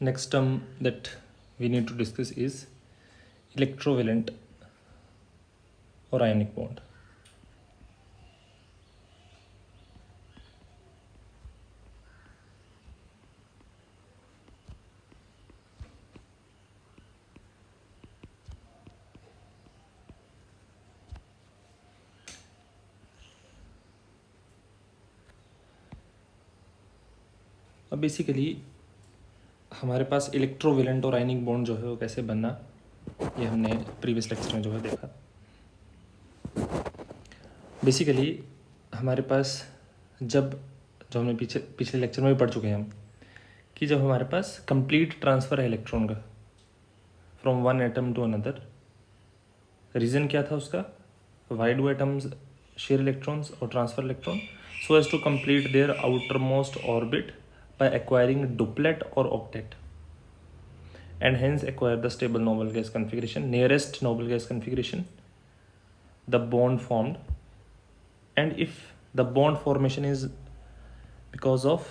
next term that we need to discuss is electrovalent or ionic bond. अब basically हमारे पास electrovalent और ionic bond जो है वो कैसे बनना, ये हमने प्रीवियस लेक्चर में जो है देखा। बेसिकली हमारे पास जो हमने पिछले लेक्चर में भी पढ़ चुके हैं हम, कि जब हमारे पास कंप्लीट ट्रांसफ़र है इलेक्ट्रॉन का from one atom to another, reason क्या था उसका? Why do atoms share electrons और transfer electron? So as to complete their outermost orbit by acquiring duplet or octet, and hence acquire the stable noble gas configuration, nearest noble gas configuration, the bond formed. And if the bond formation is because of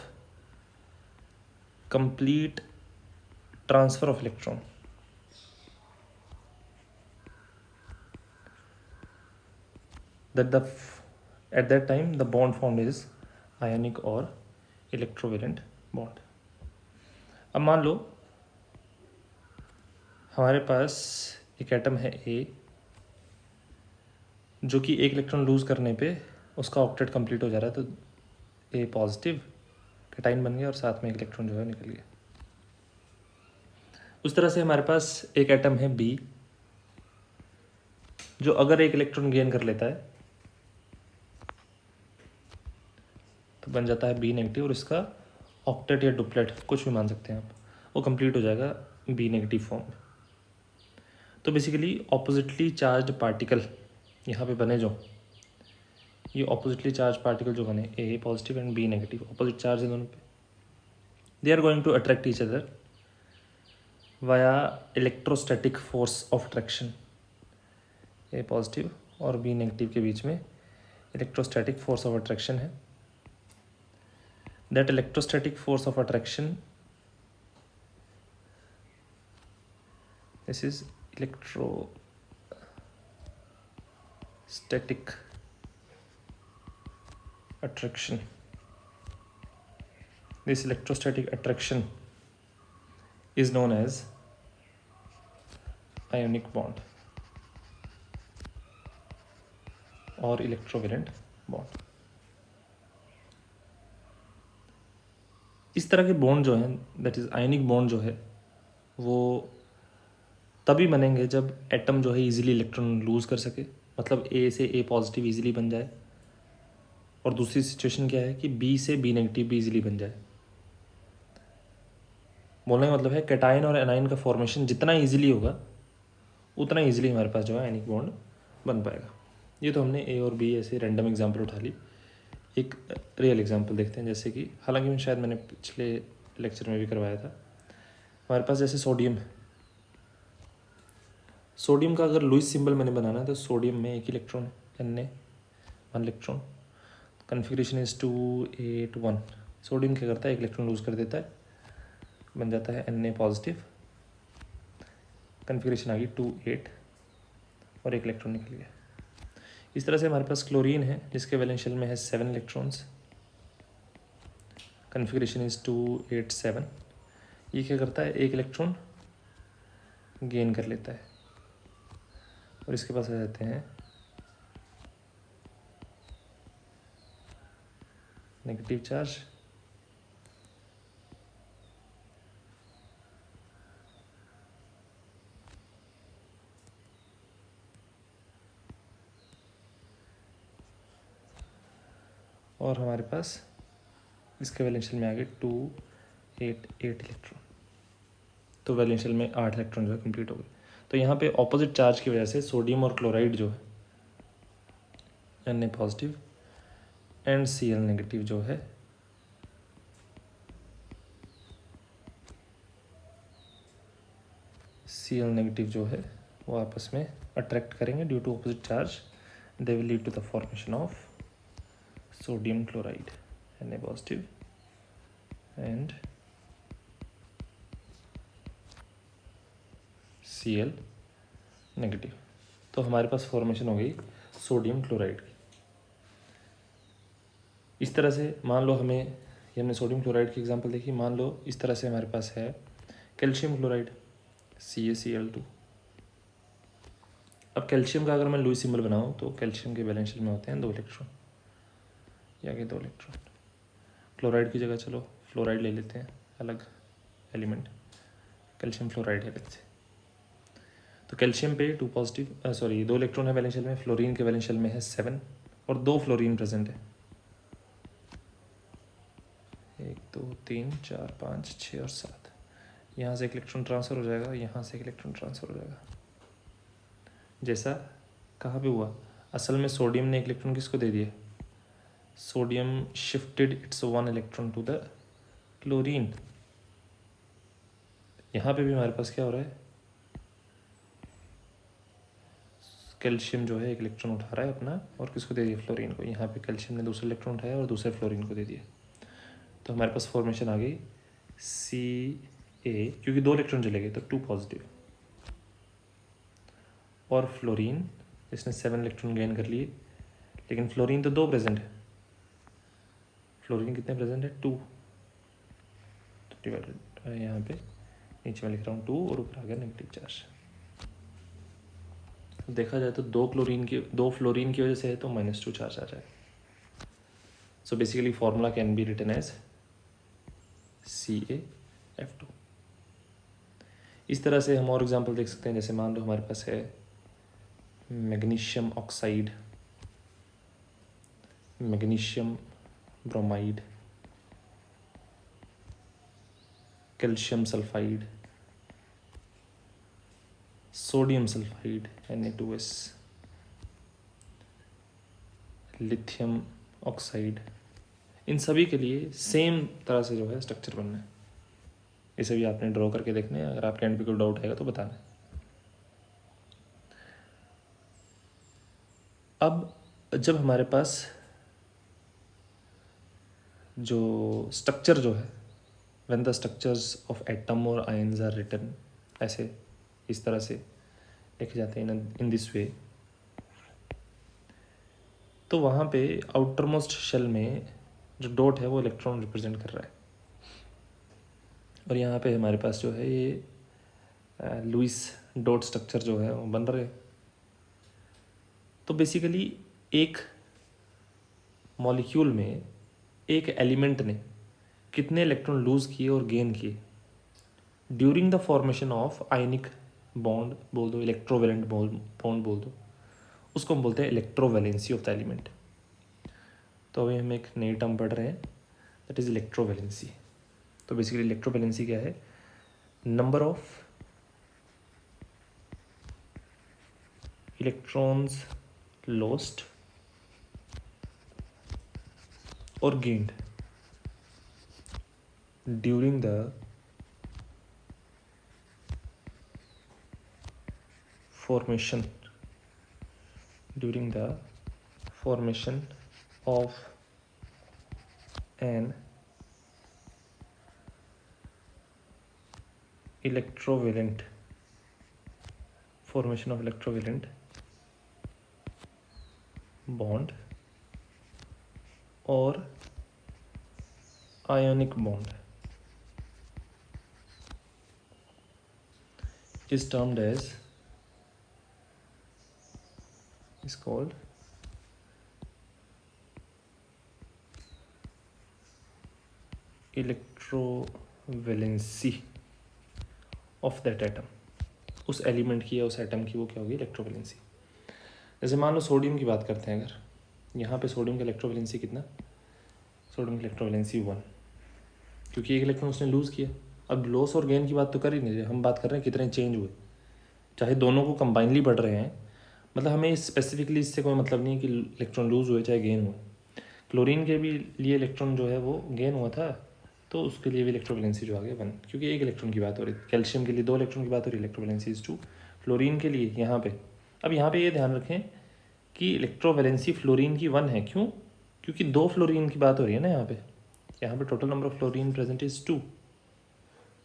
complete transfer of electron, at that time the bond formed is ionic or electrovalent bond. अब मान लो हमारे पास एक atom है ए, जो कि एक electron loose करने पे उसका ऑक्टेट कंप्लीट हो जा रहा है, तो ए पॉजिटिव कैटाइन बन गया और साथ में एक इलेक्ट्रॉन जो है निकल गया। उस तरह से हमारे पास एक एटम है बी, जो अगर एक इलेक्ट्रॉन गेन कर लेता है तो बन जाता है बी नेगेटिव, और इसका ऑक्टेट या डुप्लेट कुछ भी मान सकते हैं आप, वो कंप्लीट हो जाएगा बी नेगेटिव फॉर्म में। तो बेसिकली ऑपोजिटली चार्ज पार्टिकल यहाँ पे बने, जो ये ऑपोजिटली चार्ज पार्टिकल जो बने, A positive and B negative, opposite charge है दोनों पे, they are going to attract each other via electrostatic force of attraction. A positive और बी नेगेटिव के बीच में इलेक्ट्रोस्टैटिक फोर्स ऑफ अट्रैक्शन है। That electrostatic force of attraction, this is electrostatic attraction. This electrostatic attraction is known as ionic bond or electrovalent bond. इस तरह के bond जो हैं, दैट इज आयनिक बॉन्ड जो है, वो तभी बनेंगे जब एटम जो है इजीली इलेक्ट्रॉन लूज कर सके, मतलब ए से ए पॉजिटिव इजीली बन जाए, और दूसरी सिचुएशन क्या है कि बी से बी नेगेटिव भी इजीली बन जाए। बोलने का मतलब है कैटाइन और एनाइन का फॉर्मेशन जितना इजीली होगा उतना इजीली हमारे पास जो है आयनिक बॉन्ड बन पाएगा। ये तो हमने ए और बी ऐसे रैंडम एग्जांपल उठा ली। एक रियल एग्जांपल देखते हैं, जैसे कि हालांकि शायद मैंने पिछले लेक्चर में भी करवाया था। हमारे पास जैसे सोडियम है, सोडियम का अगर लुईस सिंबल मैंने बनाना है तो सोडियम में एक इलेक्ट्रॉन है, Na 1 electron, configuration is 2 8 1। Sodium क्या करता है, एक इलेक्ट्रॉन लूज कर देता है, बन जाता है Na पॉजिटिव, कन्फिग्रेशन आ गई 2 8 और एक इलेक्ट्रॉन निकल गया। इस तरह से हमारे पास क्लोरीन है, जिसके वैलेंशियल में है 7 इलेक्ट्रॉन्स, कन्फिग्रेशन इज 2 8 7। ये क्या करता है, एक इलेक्ट्रॉन गेन कर लेता है और इसके पास आ जाते हैं नेगेटिव चार्ज, और हमारे पास इसके वैलेंशियल में आ गए 2 8 8 इलेक्ट्रॉन, तो वैलेंशियल में 8 इलेक्ट्रॉन जो है कंप्लीट हो गए। तो यहाँ पे ऑपोजिट चार्ज की वजह से सोडियम और क्लोराइड जो है Na positive and Cl negative जो है Cl नेगेटिव जो है वो आपस में अट्रैक्ट करेंगे due to opposite charge, they will lead to the formation of sodium chloride Na positive and Cl negative. तो हमारे पास फॉर्मेशन हो गई सोडियम क्लोराइड की। इस तरह से मान लो हमें, ये हमने सोडियम क्लोराइड की एग्जांपल देखी, मान लो इस तरह से हमारे पास है कैल्शियम क्लोराइड CaCl2। अब कैल्शियम का अगर मैं लुईस सिंबल बनाऊँ तो कैल्शियम के वैलेंस शेल में होते हैं 2 इलेक्ट्रॉन, या के 2 इलेक्ट्रॉन। क्लोराइड की जगह चलो फ्लोराइड ले लेते हैं, अलग एलिमेंट, कैल्शियम फ्लोराइड है अलग से। तो कैल्शियम पे 2 पॉजिटिव 2 इलेक्ट्रॉन है वैलेंस शेल में, फ्लोरीन के वैलेंस शेल में है 7 और 2 फ्लोरीन प्रेजेंट है, 1 2 3 4 5 6 और 7। यहाँ से एक इलेक्ट्रॉन ट्रांसफ़र हो जाएगा, यहाँ से एक इलेक्ट्रॉन ट्रांसफ़र हो जाएगा। जैसा कहाँ पे हुआ, असल में सोडियम ने एक इलेक्ट्रॉन किसको दे दिया, sodium shifted its 1 electron to the chlorine. यहाँ पे भी हमारे पास क्या हो रहा है, कैल्शियम जो है एक इलेक्ट्रॉन उठा रहा है अपना और किसको दे दिया, फ्लोरीन को। यहाँ पे कैल्शियम ने दूसरा इलेक्ट्रॉन उठाया और दूसरे फ्लोरीन को दे दिया। तो हमारे पास फॉर्मेशन आ गई Ca, क्योंकि 2 इलेक्ट्रॉन चले गए तो 2 पॉजिटिव, और फ्लोरीन इसने 7 इलेक्ट्रॉन गेन कर लिए, लेकिन फ्लोरीन तो 2 प्रेजेंट है। फ्लोरीन कितने प्रेजेंट है, 2। तो डिवाइडेड यहाँ पे नीचे में लिख रहा हूँ 2 और ऊपर आ गया नेगेटिव चार्ज। देखा जाए तो 2 फ्लोरीन की वजह से है तो -2 चार्ज आ जाए। So basically formula can be written as CaF2। इस तरह से हम और एग्जांपल देख सकते हैं, जैसे मान लो हमारे पास है magnesium oxide, magnesium bromide, calcium sulphide, sodium sulphide Na2S, lithium oxide. इन सभी के लिए सेम तरह से जो है स्ट्रक्चर बनना है। इसे भी आपने ड्रॉ करके देखना है, अगर आपके एंड पे कोई डाउट आएगा तो बताना। अब जब हमारे पास जो स्ट्रक्चर जो है, when the structures of atom और आयन्स आर रिटन, ऐसे इस तरह से लिखे जाते हैं इन दिस वे, तो वहाँ पे आउटर मोस्ट शेल में जो डॉट है वो इलेक्ट्रॉन रिप्रेजेंट कर रहा है, और यहाँ पे हमारे पास जो है ये लुईस डॉट स्ट्रक्चर जो है वो बन रहे हैं। तो बेसिकली एक मॉलिक्यूल में एक एलिमेंट ने कितने इलेक्ट्रॉन लूज किए और गेन किए during the formation of ionic bond बोल दो, इलेक्ट्रोवेलेंट बॉन्ड बोल दो, उसको हम बोलते हैं इलेक्ट्रोवैलेंसी ऑफ द एलिमेंट। तो अभी हम एक नई टर्म पढ़ रहे हैं, दैट इज इलेक्ट्रोवैलेंसी। तो बेसिकली इलेक्ट्रोवैलेंसी क्या है, नंबर ऑफ इलेक्ट्रॉन्स लॉस्ट और gained during the formation of an electrovalent bond or ionic bond is termed as, is called electrovalency of that atom. उस एलिमेंट की या उस एटम की वो क्या होगी, इलेक्ट्रोवैलेंसी। जैसे मान लो सोडियम की बात करते हैं, अगर यहाँ पे सोडियम का इलेक्ट्रोवैलेंसी कितना, सोडियम की इलेक्ट्रोवैलेंसी 1, क्योंकि एक इलेक्ट्रॉन उसने लूज़ किया। अब लॉस और गेन की बात तो कर ही नहीं रहे, हम बात कर रहे हैं कितने चेंज हुए, चाहे दोनों को कंबाइनली बढ़ रहे हैं, मतलब हमें स्पेसिफिकली इससे कोई मतलब नहीं कि इलेक्ट्रॉन लूज़ हुए चाहे गेन हुए। क्लोरीन के भी लिए इलेक्ट्रॉन जो है वो गेन हुआ था, तो उसके लिए भी इलेक्ट्रोवैलेंसी जो आ गया 1, क्योंकि एक इलेक्ट्रॉन की बात हो रही है। कैल्शियम के लिए 2 इलेक्ट्रॉन की बात हो रही है, इलेक्ट्रोवैलेंसी इज 2। फ्लोरीन के लिए यहाँ पे, अब यहाँ पे ये ध्यान रखें कि इलेक्ट्रोवैलेंसी फ्लोरीन की 1 है, क्यों, क्योंकि 2 फ्लोरीन की बात हो रही है ना यहाँ पे total number of fluorine present is 2।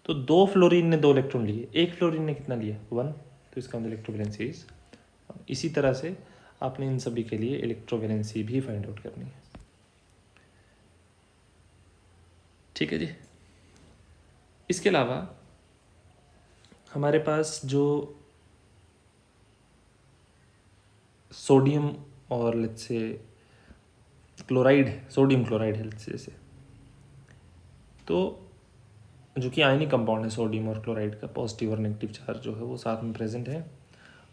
तो 2 फ्लोरीन ने 2 इलेक्ट्रॉन लिए, एक फ्लोरीन ने कितना लिया, 1। तो इसका मतलब इलेक्ट्रोवैलेंसी इज। इसी तरह से आपने इन सभी के लिए इलेक्ट्रोवैलेंसी भी फाइंड आउट करनी है। ठीक है जी। इसके अलावा हमारे पास जो सोडियम और लेट्स से क्लोराइड है, सोडियम क्लोराइड है लेट्स से जैसे, तो जो कि आयनिक कंपाउंड है सोडियम और क्लोराइड का, पॉजिटिव और नेगेटिव चार्ज जो है वो साथ में प्रेजेंट है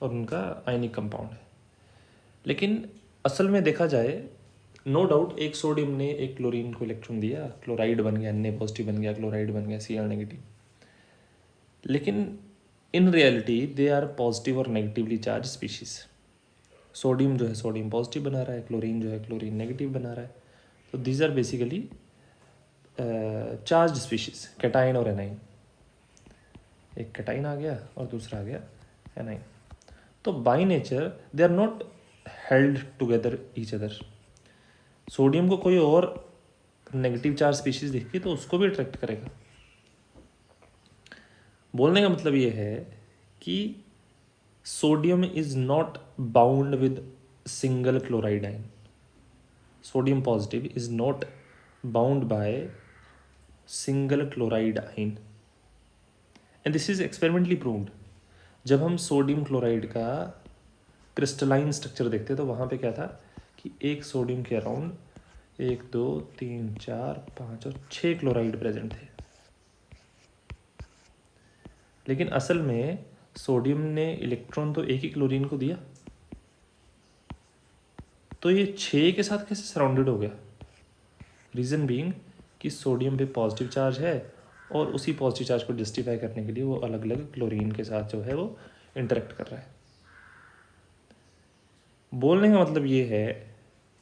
और उनका आयनिक कंपाउंड है। लेकिन असल में देखा जाए, नो डाउट एक सोडियम ने एक क्लोरीन को इलेक्ट्रॉन दिया, क्लोराइड बन गया, Na पॉजिटिव बन गया, क्लोराइड बन गया Cl नेगेटिव। लेकिन in reality they are positive और नेगेटिवली चार्ज स्पीशीज। सोडियम जो है सोडियम पॉजिटिव बना रहा है, क्लोरीन जो है क्लोरीन नेगेटिव बना रहा है। तो these are basically charge species, cation और एनाइन। एक कैटाइन आ गया और दूसरा आ गया एनाइन। तो by nature they are not held together each other. Sodium को कोई और नेगेटिव चार्ज स्पीशीज दिखती तो उसको भी अट्रैक्ट करेगा। बोलने का मतलब ये है कि sodium is not bound with single chloride ion. Sodium positive is not bound by single chloride ion, and this is experimentally proved. जब हम सोडियम क्लोराइड का क्रिस्टलाइन स्ट्रक्चर देखते तो वहाँ पे क्या था कि एक सोडियम के अराउंड 1 2 3 4 5 और 6 क्लोराइड प्रेजेंट थे। लेकिन असल में सोडियम ने इलेक्ट्रॉन तो एक ही क्लोरीन को दिया, तो ये 6 के साथ कैसे सराउंडेड हो गया? रीज़न बीइंग कि सोडियम पे पॉजिटिव चार्ज है और उसी पॉजिटिव चार्ज को जस्टिफाई करने के लिए वो अलग अलग क्लोरीन के साथ जो है वो इंटरेक्ट कर रहा है। बोलने का मतलब ये है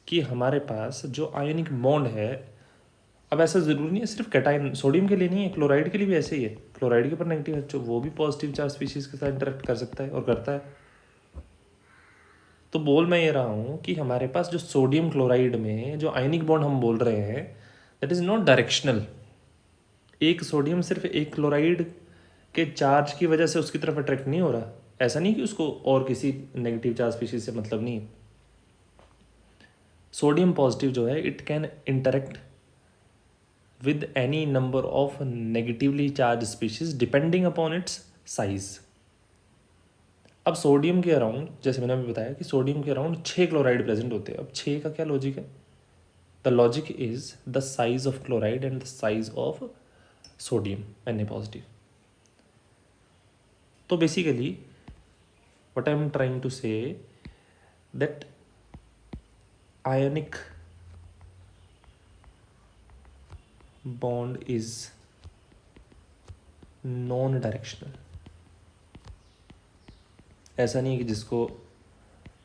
कि हमारे पास जो आयनिक बॉन्ड है, अब ऐसा ज़रूरी नहीं है सिर्फ कैटाइन सोडियम के लिए नहीं है, क्लोराइड के लिए भी ऐसे ही है। क्लोराइड के ऊपर नेगेटिव है तो वो भी पॉजिटिव चार्ज स्पीशीज़ के साथ इंटरेक्ट कर सकता है और करता है। तो बोल मैं ये रहा हूँ कि हमारे पास जो सोडियम क्लोराइड में जो आयनिक बॉन्ड हम बोल रहे हैं दैट इज़ नॉट डायरेक्शनल। एक सोडियम सिर्फ एक क्लोराइड के चार्ज की वजह से उसकी तरफ अट्रैक्ट नहीं हो रहा। ऐसा नहीं कि उसको और किसी नेगेटिव चार्ज स्पीशीज से मतलब नहीं है। सोडियम पॉजिटिव जो है it can interact with any number of negatively charge species depending upon its size. अब सोडियम के अराउंड, जैसे मैंने अभी बताया कि सोडियम के अराउंड 6 क्लोराइड प्रेजेंट होते हैं। अब 6 का क्या लॉजिक है? The logic is the size of chloride and the size of sodium Na positive. तो basically what I am trying to say that ionic bond is non-directional। ऐसा नहीं है कि जिसको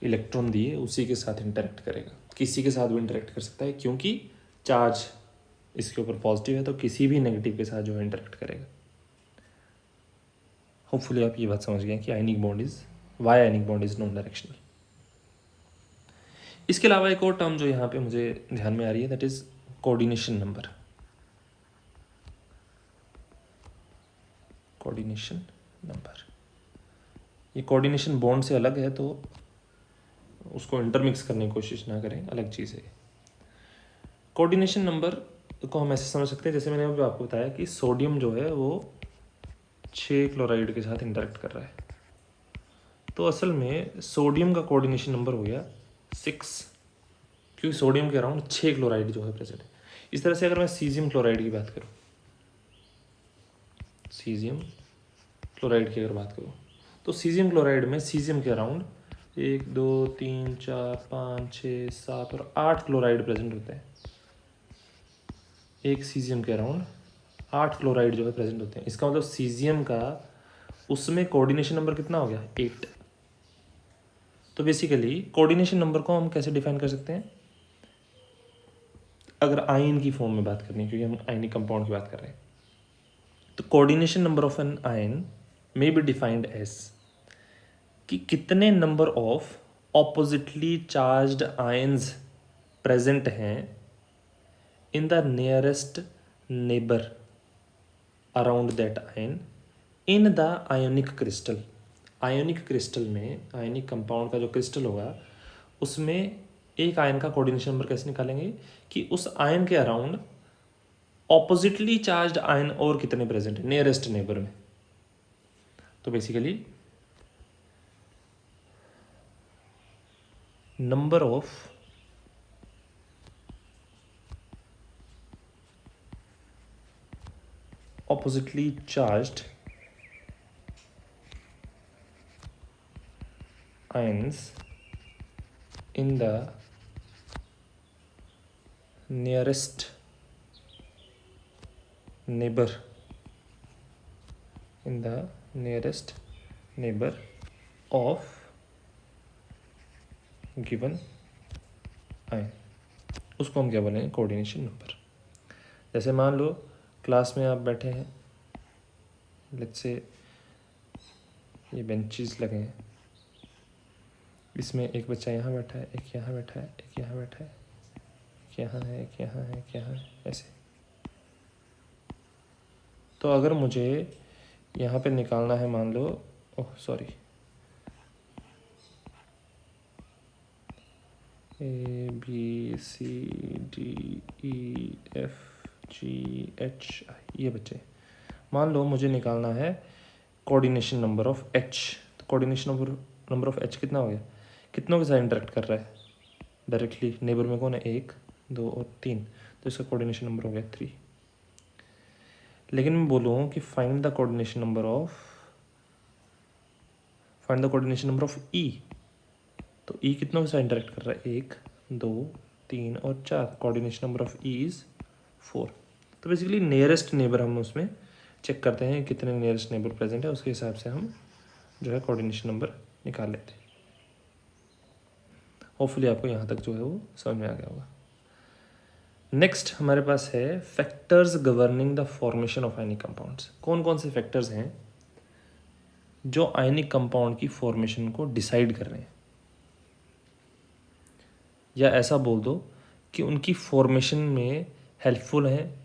इलेक्ट्रॉन दिए उसी के साथ इंटरेक्ट करेगा, किसी के साथ भी इंटरेक्ट कर सकता है, क्योंकि चार्ज इसके ऊपर पॉजिटिव है तो किसी भी नेगेटिव के साथ जो है इंटरेक्ट करेगा। होपफुली आप ये बात समझ गए कि ionic bond is why ionic bond is non directional. इसके अलावा एक और टर्म जो यहाँ पे मुझे ध्यान में आ रही है that is coordination number. Coordination number ये कोऑर्डिनेशन बॉन्ड से अलग है, तो उसको इंटरमिक्स करने की कोशिश ना करें, अलग चीज़ है। कोऑर्डिनेशन नंबर को हम ऐसे समझ सकते हैं, जैसे मैंने अभी आपको बताया कि सोडियम जो है वो 6 क्लोराइड के साथ इंटरेक्ट कर रहा है, तो असल में सोडियम का कोऑर्डिनेशन नंबर हो गया 6, क्योंकि सोडियम के अराउंड 6 क्लोराइड जो है प्रेजेंट है। इस तरह से अगर मैं सीजियम क्लोराइड की बात करूँ, सीजियम क्लोराइड की अगर बात करूँ, तो सीजियम क्लोराइड में सीजियम के अराउंड 1 2 3 4 5 6 7 और 8 क्लोराइड प्रेजेंट होते हैं। एक सीजियम के अराउंड 8 क्लोराइड जो है प्रेजेंट होते हैं। इसका मतलब सीजियम का उसमें कोऑर्डिनेशन नंबर कितना हो गया? 8। तो बेसिकली कोऑर्डिनेशन नंबर को हम कैसे डिफाइन कर सकते हैं? अगर आयन की फॉर्म में बात करनी है, क्योंकि हम आयनिक कंपाउंड की बात कर रहे हैं, तो coordination number of an ion may be defined as कि कितने number of oppositely charged ions present हैं in the nearest neighbour around that ion in the ionic crystal. Ionic crystal में, आयोनिक कंपाउंड का जो क्रिस्टल होगा उसमें एक ion का कोऑर्डिनेशन नंबर कैसे निकालेंगे कि उस आयन के अराउंड ऑपोजिटली चार्ज्ड आयन और कितने प्रेजेंट है नियरेस्ट नेबर में। तो basically number of oppositely charged ions in the nearest neighbor of given ion, उसको हम क्या बोलेंगे कोऑर्डिनेशन नंबर। जैसे मान लो क्लास में आप बैठे हैं, लेट्स से ये बेंचेस लगे हैं, इसमें एक बच्चा यहाँ बैठा है, एक यहाँ बैठा है, एक यहाँ बैठा है, एक यहाँ है, एक यहाँ है, एक यहाँ है, ऐसे। तो अगर मुझे यहाँ पे निकालना है, मान लो, oh sorry, A B C D E F G H I, ये बच्चे, मान लो मुझे निकालना है कोऑर्डिनेशन नंबर ऑफ एच। तो कोऑर्डिनेशन नंबर ऑफ एच कितना हो गया, कितनों के साथ इंटरेक्ट कर रहा है डायरेक्टली, नेबर में कौन है, 1 2 और 3, तो इसका कोऑर्डिनेशन नंबर हो गया 3। लेकिन मैं बोलूँ कि find the coordination number of E, तो ई कितनों के साथ इंटरेक्ट कर रहा है, 1 2 3 और 4, coordination number of E is 4। तो बेसिकली नियरेस्ट नेबर हम उसमें चेक करते हैं कितने नियरेस्ट नेबर प्रेजेंट है, उसके हिसाब से हम जो है कोऑर्डिनेशन नंबर निकाल लेते हैं। होपफुली आपको यहाँ तक जो है वो समझ में आ गया होगा। नेक्स्ट हमारे पास है factors governing the formation of ionic compounds. कौन कौन से फैक्टर्स हैं जो आयनिक कंपाउंड की फॉर्मेशन को डिसाइड कर रहे हैं, या ऐसा बोल दो कि उनकी फॉर्मेशन में हेल्पफुल हैं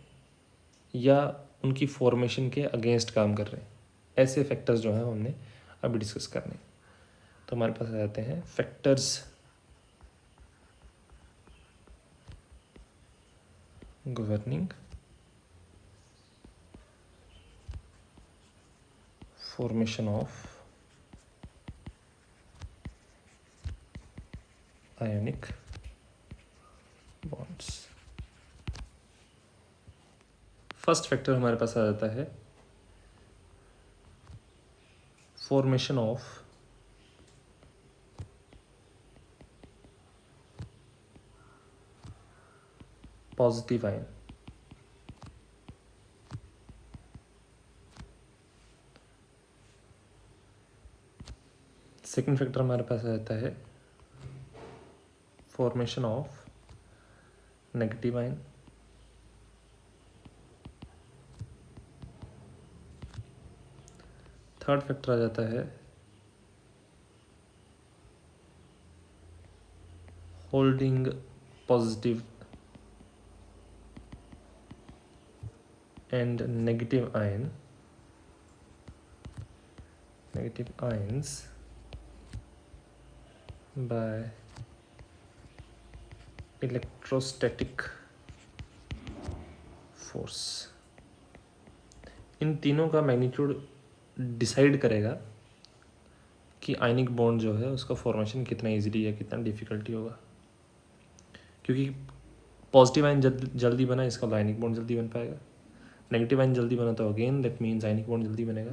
या उनकी फॉर्मेशन के अगेंस्ट काम कर रहे हैं। ऐसे फैक्टर्स जो हैं हमने अभी डिस्कस करने। तो हमारे पास आ जाते हैं factors governing formation of ionic bonds. First factor हमारे पास आ जाता है formation of positive ion. Second factor हमारे पास आ जाता है formation of negative ion. Third factor आ जाता है holding positive and negative ions by electrostatic force. इन तीनों का मैग्नीट्यूड डिसाइड करेगा कि आयनिक बॉन्ड जो है उसका फॉर्मेशन कितना इजीली या कितना डिफिकल्टी होगा। क्योंकि पॉजिटिव आयन जल्दी बना, इसका आयनिक बॉन्ड जल्दी बन पाएगा। नेगेटिव आयन जल्दी बना तो again that means ionic bond जल्दी बनेगा।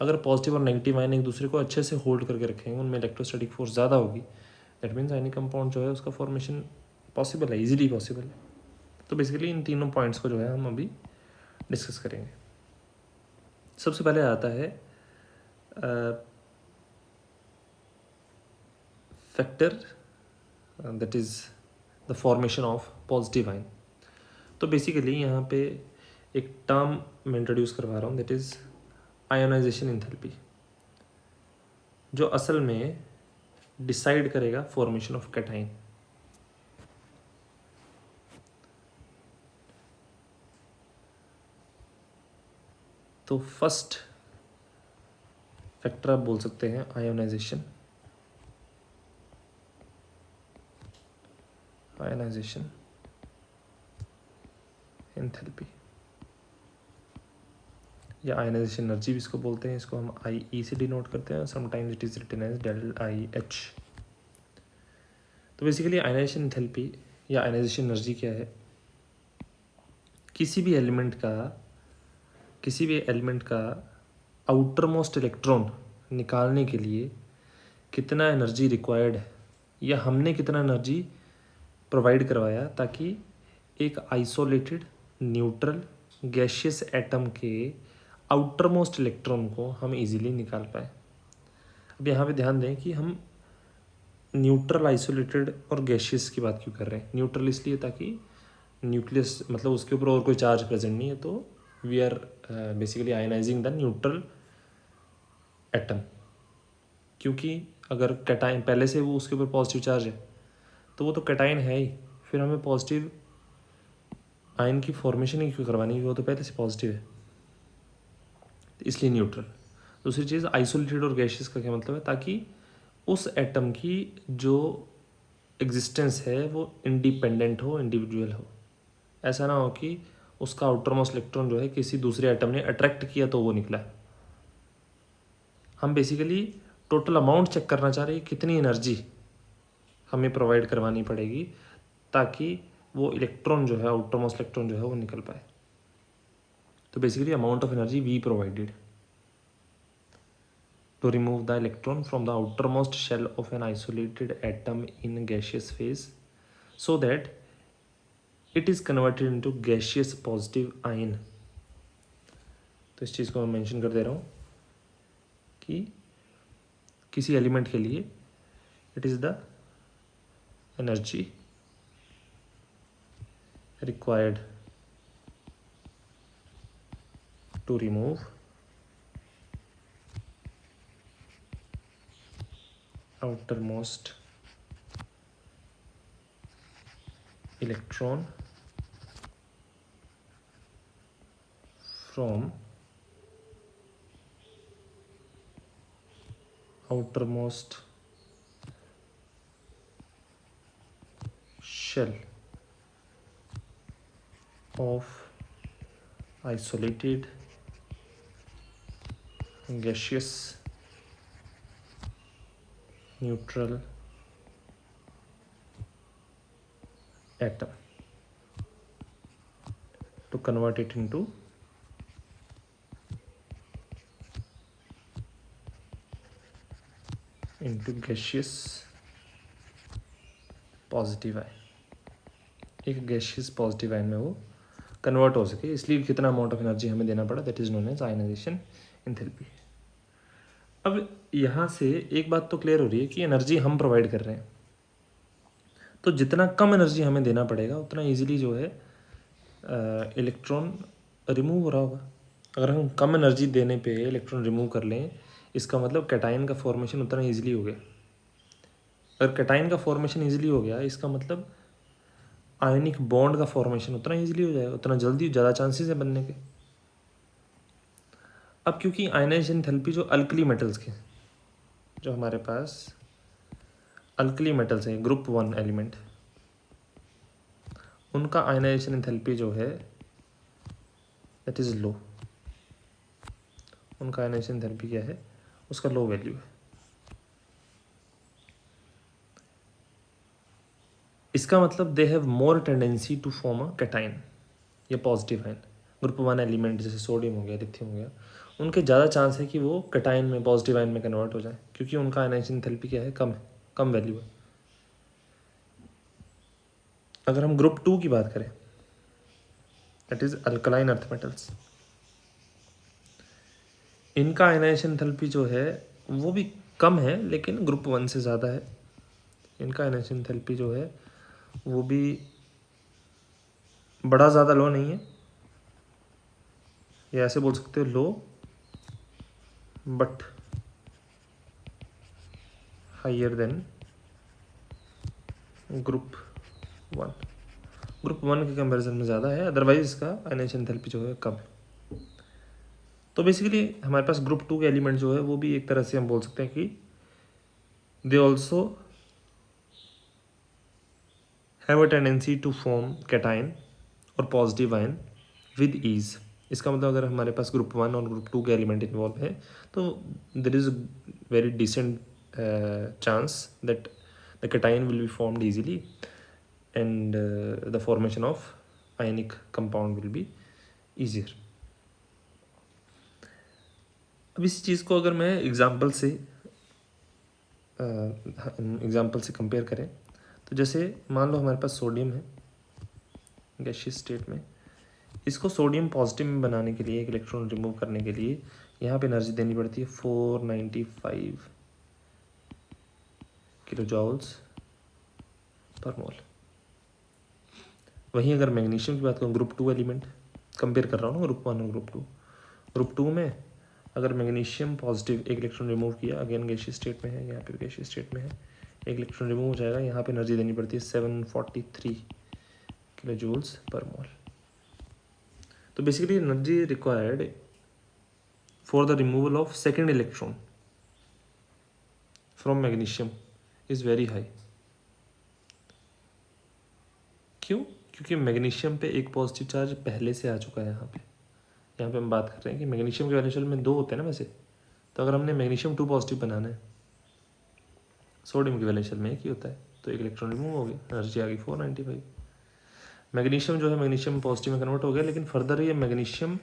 अगर पॉजिटिव और नेगेटिव आयन एक दूसरे को अच्छे से होल्ड करके रखेंगे, उनमें इलेक्ट्रोस्टैटिक फोर्स ज़्यादा होगी, दैट मीन्स आयनिक कंपाउंड जो है उसका फॉर्मेशन पॉसिबल है, ईजिली पॉसिबल है। तो बेसिकली इन तीनों पॉइंट्स को जो है हम अभी डिस्कस करेंगे। सबसे पहले आता है factor that is the formation of positive ion. तो बेसिकली यहाँ पे एक टर्म मैं इंट्रोड्यूस करवा रहा हूँ, दैट इज़ आयोनाइजेशन एंथैल्पी, जो असल में डिसाइड करेगा फॉर्मेशन ऑफ कैटाइन। तो फर्स्ट फैक्टर आप बोल सकते हैं आयोनाइजेशन, आयोनाइजेशन एंथैल्पी या आयोनाइजेशन एनर्जी भी इसको बोलते हैं। इसको हम आई ई से डिनोट करते हैं, sometimes it is written as del I H. तो बेसिकली आयोनाइजेशन एंथैल्पी या आयोनाइजेशन एनर्जी क्या है? किसी भी एलिमेंट का आउटर मोस्ट इलेक्ट्रॉन निकालने के लिए कितना एनर्जी रिक्वायर्ड है, या हमने कितना एनर्जी प्रोवाइड करवाया ताकि एक आइसोलेटेड न्यूट्रल गैशियस एटम के आउटर मोस्ट इलेक्ट्रॉन को हम इजीली निकाल पाए। अब यहाँ पे ध्यान दें कि हम न्यूट्रल, आइसोलेटेड और गैशियस की बात क्यों कर रहे हैं। न्यूट्रल इसलिए ताकि न्यूक्लियस मतलब उसके ऊपर और कोई चार्ज प्रेजेंट नहीं है, तो we are basically ionizing the neutral atom. क्योंकि अगर कैटाइन पहले से वो उसके ऊपर पॉजिटिव चार्ज है तो वो तो कैटाइन है ही, फिर हमें पॉजिटिव आयन की फॉर्मेशन ही क्यों करवानी है, वो तो पहले से पॉजिटिव है, तो इसलिए न्यूट्रल। दूसरी चीज़ आइसोलेटेड और गैशियस का क्या मतलब है, ताकि उस एटम की जो एग्जिस्टेंस है वो इंडिपेंडेंट हो, इंडिविजुअल हो। ऐसा ना हो कि उसका आउटर मोस्ट इलेक्ट्रॉन जो है किसी दूसरे एटम ने अट्रैक्ट किया तो वो निकला। हम बेसिकली टोटल अमाउंट चेक करना चाह रहे हैं, कितनी एनर्जी हमें प्रोवाइड करवानी पड़ेगी ताकि वो इलेक्ट्रॉन जो है, आउटर मोस्ट इलेक्ट्रॉन जो है वो निकल पाए। तो basically amount of energy we provided to remove the electron from the outermost shell of an isolated atom in gaseous phase so that it is converted into gaseous positive ion। तो इस चीज़ को मैं मेंशन कर दे रहा हूँ कि किसी element के लिए it is the energy required to remove outermost electron from outermost shell of isolated gaseous neutral atom to convert it into gaseous positive ion, एक गैशियस पॉजिटिव आयन में वो कन्वर्ट हो सके, इसलिए कितना अमाउंट ऑफ एनर्जी हमें देना पड़ा, that is known as ionization enthalpy. अब यहाँ से एक बात तो क्लियर हो रही है कि एनर्जी हम प्रोवाइड कर रहे हैं, तो जितना कम एनर्जी हमें देना पड़ेगा उतना इजीली जो है इलेक्ट्रॉन रिमूव हो रहा होगा। अगर हम कम एनर्जी देने पे इलेक्ट्रॉन रिमूव कर लें, इसका मतलब कैटाइन का फॉर्मेशन उतना ईजिली हो गया। अगर कैटाइन का फॉर्मेशन ईजिली हो गया, इसका मतलब आयनिक बॉन्ड का फॉर्मेशन उतना ईजिली हो जाएगा, उतना जल्दी, ज़्यादा चांसेस है बनने के। अब क्योंकि आयनाइजेशन एंथैल्पी जो अल्कली मेटल्स के, जो हमारे पास अल्कली मेटल्स हैं, ग्रुप 1 एलिमेंट, उनका आयनाइजेशन एंथैल्पी जो है दैट इज़ लो। उनका आयनाइजेशन एंथैल्पी क्या है, उसका लो वैल्यू है। इसका मतलब they have more tendency to form a cation या पॉजिटिव आयन। ग्रुप 1 एलिमेंट जैसे सोडियम हो गया, लिथियम हो गया, उनके ज़्यादा चांस है कि वो कैटाइन में, पॉजिटिव आयन में कन्वर्ट हो जाए, क्योंकि उनका आयनाइजेशन एंथैल्पी क्या है, कम वैल्यू है। अगर हम ग्रुप 2 की बात करें, that is alkaline earth metals, इनका आयनाइजेशन एंथैल्पी जो है वो भी कम है लेकिन ग्रुप 1 से ज़्यादा है। इनका आयनाइजेशन एंथैल्पी जो है वो भी बड़ा ज़्यादा लो नहीं है, या ऐसे बोल सकते हो लो but higher than group 1। Group 1 के कंपैरिजन में ज़्यादा है, अदरवाइज इसका आयनाइजेशन एंथैल्पी जो है कम है। तो बेसिकली हमारे पास ग्रुप 2 के एलिमेंट जो है वो भी एक तरह से हम बोल सकते हैं कि they also have a tendency to form cation और पॉजिटिव आयन विद ईज। इसका मतलब अगर हमारे पास ग्रुप 1 और ग्रुप 2 के एलिमेंट इन्वॉल्व है तो there is very decent chance that the cation will be formed easily and the formation of ionic compound will be easier. अब इस चीज़ को अगर मैं एग्जाम्पल से कंपेयर करें तो जैसे मान लो हमारे पास सोडियम है गैसियस स्टेट में, इसको सोडियम पॉजिटिव में बनाने के लिए, एक इलेक्ट्रॉन रिमूव करने के लिए यहाँ पे एनर्जी देनी पड़ती है 495 किलो जॉल्स पर मोल। वहीं अगर मैग्नीशियम की बात करूँ, ग्रुप 2 एलिमेंट कंपेयर कर रहा हूँ ना ग्रुप 1 और ग्रुप 2 में अगर मैग्नीशियम पॉजिटिव एक इलेक्ट्रॉन रिमूव किया, अगेन गैसियस स्टेट में है, यहाँ पे गैसियस स्टेट में है, एक इलेक्ट्रॉन रिमूव हो जाएगा, यहाँ पे एनर्जी देनी पड़ती है 743 किलो जूल्स पर मोल। तो basically energy required for the removal of second electron from magnesium is very high. क्यों? क्योंकि मैग्नीशियम पे एक पॉजिटिव चार्ज पहले से आ चुका है। यहाँ पे हम बात कर रहे हैं कि मैग्नीशियम के वैलेंशियल में 2 होते हैं ना वैसे, तो अगर हमने मैग्नीशियम 2 पॉजिटिव बनाना है, सोडियम के वैलेंशियल में 1 ही होता है, तो एक इलेक्ट्रॉन रिमूव हो गया, एनर्जी आ गई 495। मैग्नीशियम जो है मैग्नीशियम पॉजिटिव में कन्वर्ट हो गया, लेकिन फर्दर ये मैग्नीशियम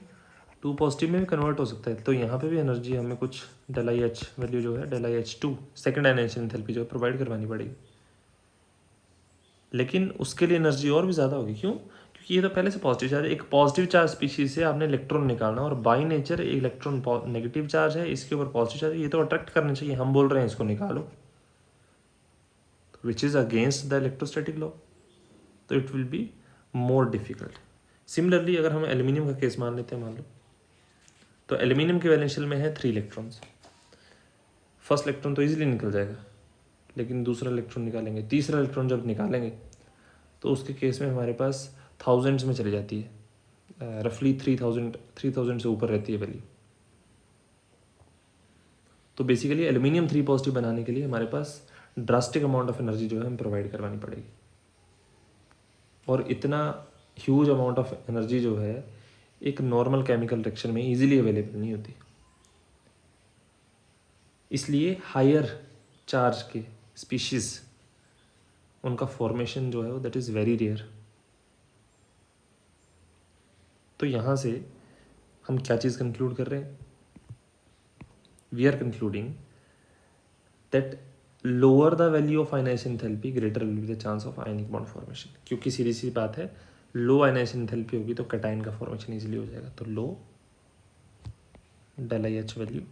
2 पॉजिटिव में भी कन्वर्ट हो सकता है, तो यहाँ पे भी एनर्जी हमें कुछ ΔH वैल्यू जो है ΔH2 सेकेंड आयनाइजेशन एंथैल्पी जो है प्रोवाइड करवानी पड़ेगी। लेकिन उसके लिए एनर्जी और भी ज़्यादा होगी। क्यों? क्योंकि ये तो पहले से पॉजिटिव चार्ज है, एक पॉजिटिव चार्ज स्पीशीज से आपने इलेक्ट्रॉन निकालना, और by nature electron negative charge है, इसके ऊपर पॉजिटिव चार्ज है, ये तो अट्रैक्ट करने चाहिए, हम बोल रहे हैं इसको निकालो, which is against the electrostatic law, तो it will be more difficult. Similarly अगर हम एल्यूमिनियम का केस मान लेते हैं, मान लो तो एल्यूमिनियम के वैलेंशियल में है 3 इलेक्ट्रॉन्स, फर्स्ट इलेक्ट्रॉन तो ईजिली निकल जाएगा, लेकिन दूसरा इलेक्ट्रॉन निकालेंगे, तीसरा इलेक्ट्रॉन जब निकालेंगे तो उसके केस में हमारे पास थाउजेंड्स में चली जाती है, रफली 3000 से ऊपर रहती है वैल्यू। तो बेसिकली एल्यूमिनियम 3 पॉजिटिव बनाने के लिए हमारे पास ड्रास्टिक अमाउंट ऑफ एनर्जी जो है हम प्रोवाइड करवानी पड़ेगी, और इतना ह्यूज अमाउंट ऑफ एनर्जी जो है एक नॉर्मल केमिकल रिएक्शन में इजीली अवेलेबल नहीं होती। इसलिए हायर चार्ज के स्पीशीज, उनका फॉर्मेशन जो है वो दैट इज़ वेरी रेयर। तो यहाँ से हम क्या चीज़ कंक्लूड कर रहे हैं? We are concluding that lower the value of ionization enthalpy greater will be the chance of ionic bond formation. क्योंकि सीधी सी बात है, लो आयनाइजेशन एंथैल्पी होगी तो कैटायन का फॉर्मेशन इजीली हो जाएगा। तो लो ΔH value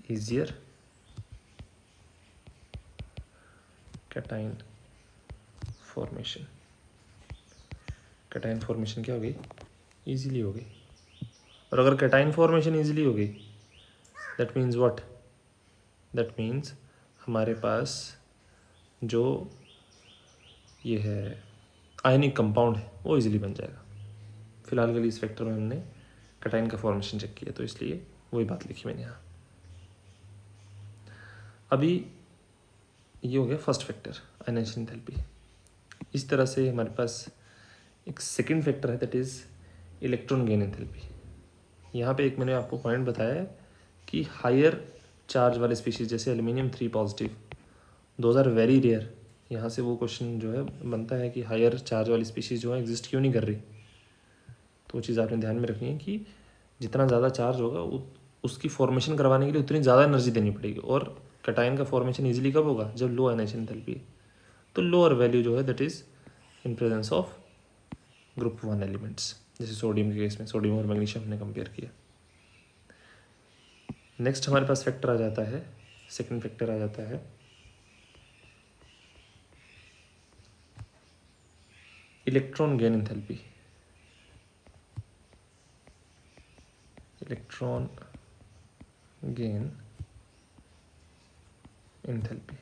easier cation formation. Cation formation क्या हो गई? ईजिली हो गई। और अगर कैटायन फॉर्मेशन ईजिली हो गई, that means what? That means हमारे पास जो ये है आयनिक कंपाउंड है वो इजीली बन जाएगा। फिलहाल के लिए इस फैक्टर में हमने कैटायन का फॉर्मेशन चेक किया, तो इसलिए वही बात लिखी मैंने यहाँ। अभी ये हो गया फर्स्ट फैक्टर, आयनाइजेशन एंथैल्पी। इस तरह से हमारे पास एक सेकंड फैक्टर है, that is electron gain enthalpy. यहाँ पे एक मैंने आपको पॉइंट बताया है कि हायर चार्ज वाले स्पीशीज जैसे aluminium 3 positive, those are very rare. यहाँ से वो क्वेश्चन जो है बनता है कि हायर चार्ज वाली स्पीशीज जो है एग्जिस्ट क्यों नहीं कर रही। तो वो चीज़ आपने ध्यान में रखनी है कि जितना ज़्यादा चार्ज होगा उसकी फॉर्मेशन करवाने के लिए उतनी ज़्यादा एनर्जी देनी पड़ेगी। और कैटायन का फॉर्मेशन इजीली कब होगा? जब लो आयनाइजेशन एंथैल्पी। तो लोअर वैल्यू जो है that is in presence of group 1 elements, जैसे सोडियम के केस में सोडियम और मैग्नीशियम हमने कंपेयर किया। नेक्स्ट हमारे पास फैक्टर आ जाता है, सेकंड फैक्टर आ जाता है electron gain enthalpy. Electron gain enthalpy.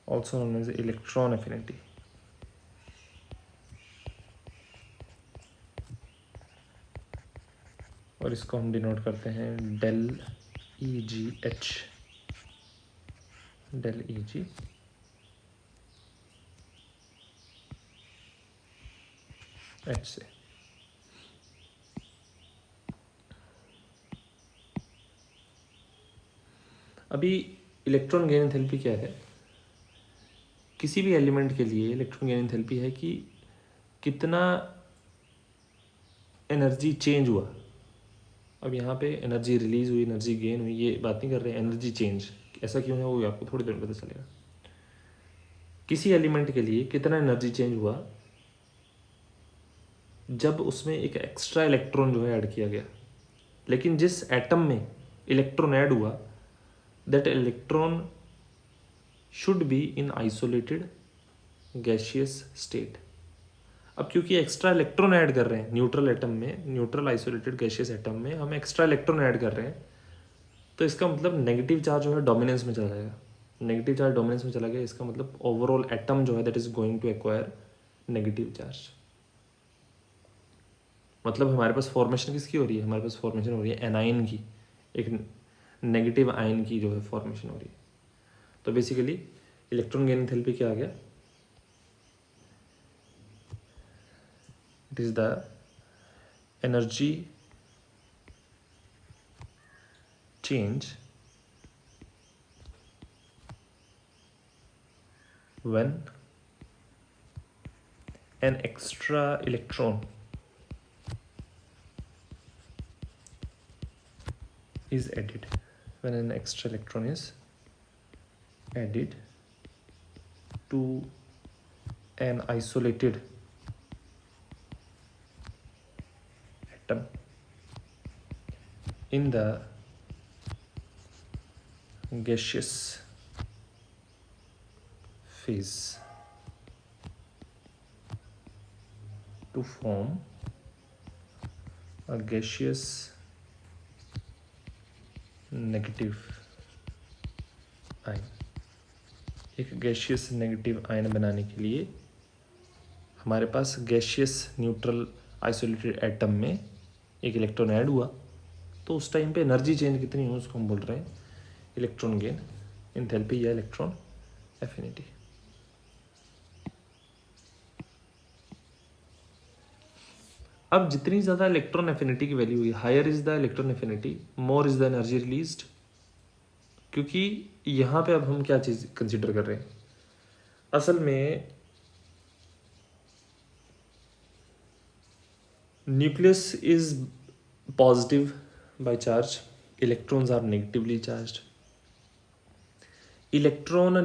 Also known as electron affinity. और इसको हम डिनोट करते हैं del E G H, del E G H से। अभी इलेक्ट्रॉन गेन एंथैल्पी क्या है? किसी भी एलिमेंट के लिए इलेक्ट्रॉन गेन एंथैल्पी है कि कितना एनर्जी चेंज हुआ। अब यहाँ पे एनर्जी रिलीज हुई, एनर्जी गेन हुई, ये बात नहीं कर रहे हैं, एनर्जी चेंज ऐसा क्यों है वो आपको थोड़ी देर में पता चलेगा। किसी एलिमेंट के लिए कितना एनर्जी चेंज हुआ जब उसमें एक एक्स्ट्रा इलेक्ट्रॉन जो है ऐड किया गया। लेकिन जिस एटम में इलेक्ट्रॉन ऐड हुआ, that electron should be in isolated gaseous state. अब क्योंकि एक्स्ट्रा इलेक्ट्रॉन ऐड कर रहे हैं न्यूट्रल एटम में, न्यूट्रल आइसोलेटेड गैशियस एटम में हम एक्स्ट्रा इलेक्ट्रॉन ऐड कर रहे हैं, तो इसका मतलब नेगेटिव चार्ज जो है डोमिनेंस में चला जाएगा। नेगेटिव चार्ज डोमिनेंस में चला गया, इसका मतलब ओवरऑल एटम जो है that is going to acquire negative charge. मतलब हमारे पास फॉर्मेशन किसकी हो रही है? हमारे पास फॉर्मेशन हो रही है एनाइन की, एक नेगेटिव आयन की जो है फॉर्मेशन हो रही है। तो बेसिकली इलेक्ट्रॉन गेन एंथैल्पी क्या आ गया? It is the energy change when an extra electron is added, when an extra electron is added to an isolated atom in the gaseous phase to form a gaseous negative ion. एक gaseous negative ion बनाने के लिए हमारे पास gaseous neutral isolated atom में एक electron add हुआ, तो उस टाइम पे एनर्जी चेंज कितनी हो उसको हम बोल रहे हैं इलेक्ट्रॉन गेन एंथैल्पी या इलेक्ट्रॉन एफिनिटी। अब जितनी ज़्यादा इलेक्ट्रॉन एफिनिटी की वैल्यू हुई, higher is the electron affinity, more is the energy released. क्योंकि यहाँ पे अब हम क्या चीज़ कंसिडर कर रहे हैं, असल में nucleus is positive by charge, electrons are negatively charged. Electron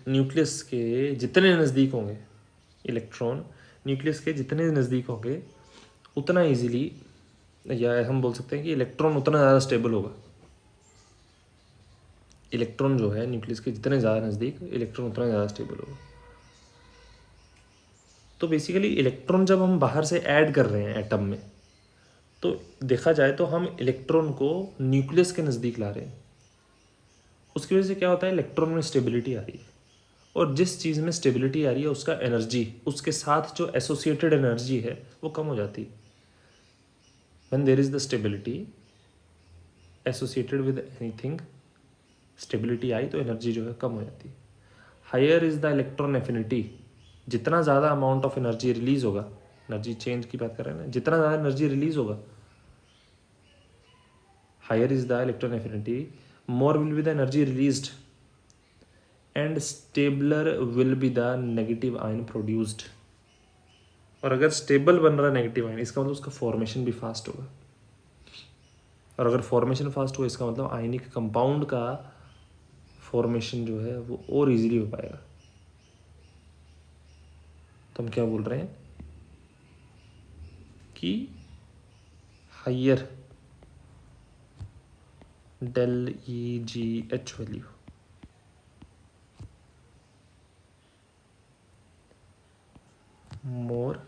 nucleus के जितने नज़दीक होंगे, इलेक्ट्रॉन न्यूक्लियस के जितने नज़दीक होंगे उतना इजीली, या हम बोल सकते हैं कि इलेक्ट्रॉन उतना ज़्यादा स्टेबल होगा। इलेक्ट्रॉन जो है न्यूक्लियस के जितने ज़्यादा नज़दीक, इलेक्ट्रॉन उतना ज़्यादा स्टेबल होगा। तो बेसिकली इलेक्ट्रॉन जब हम बाहर से ऐड कर रहे हैं एटम में, तो देखा जाए तो हम इलेक्ट्रॉन को न्यूक्लियस के नज़दीक ला रहे हैं। उसकी वजह से क्या होता है, इलेक्ट्रॉन में स्टेबिलिटी आ रही है, और जिस चीज़ में स्टेबिलिटी आ रही है उसका एनर्जी, उसके साथ जो एसोसिएटेड एनर्जी है वो कम हो जाती है। When there is the stability associated with anything, stability आई तो एनर्जी जो है कम हो जाती है। Higher is the electron affinity, जितना ज़्यादा अमाउंट ऑफ एनर्जी रिलीज होगा, एनर्जी चेंज की बात कर रहे हैं ना, जितना ज़्यादा एनर्जी रिलीज होगा, higher is the electron affinity, more will be the energy released and stabler will be the negative ion produced. और अगर स्टेबल बन रहा है नेगेटिव आयन, इसका मतलब उसका फॉर्मेशन भी फास्ट होगा, और अगर फॉर्मेशन फास्ट हुआ इसका मतलब आयनिक कंपाउंड का फॉर्मेशन जो है वो और इजीली हो पाएगा। तो हम क्या बोल रहे हैं कि higher del E G H value more